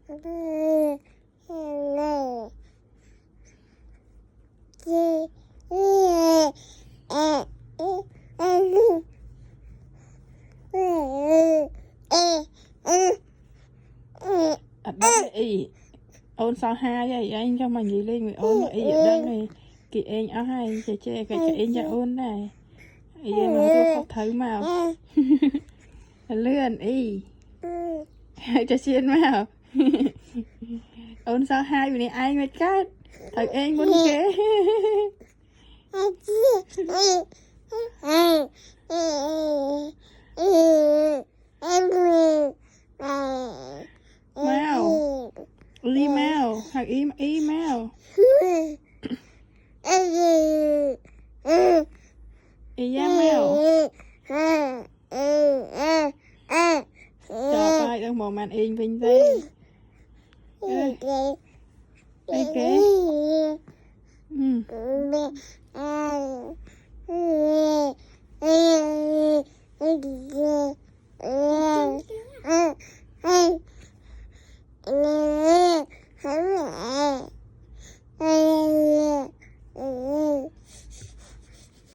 Đó ý ôn sao hai vậy anh cho mình gì lên người ôn mà ý ở đây này kỳ anh áo hay chè chè cái anh cho ôn này ý em mà tôi không thấy màu lươn ý cho xiên màu ôn sao hai vì này ai mệt cát thật anh muốn kế mèo đi mèo hoặc ý mèo ý da mèo cho tay đang một màn in vinh dây đây kế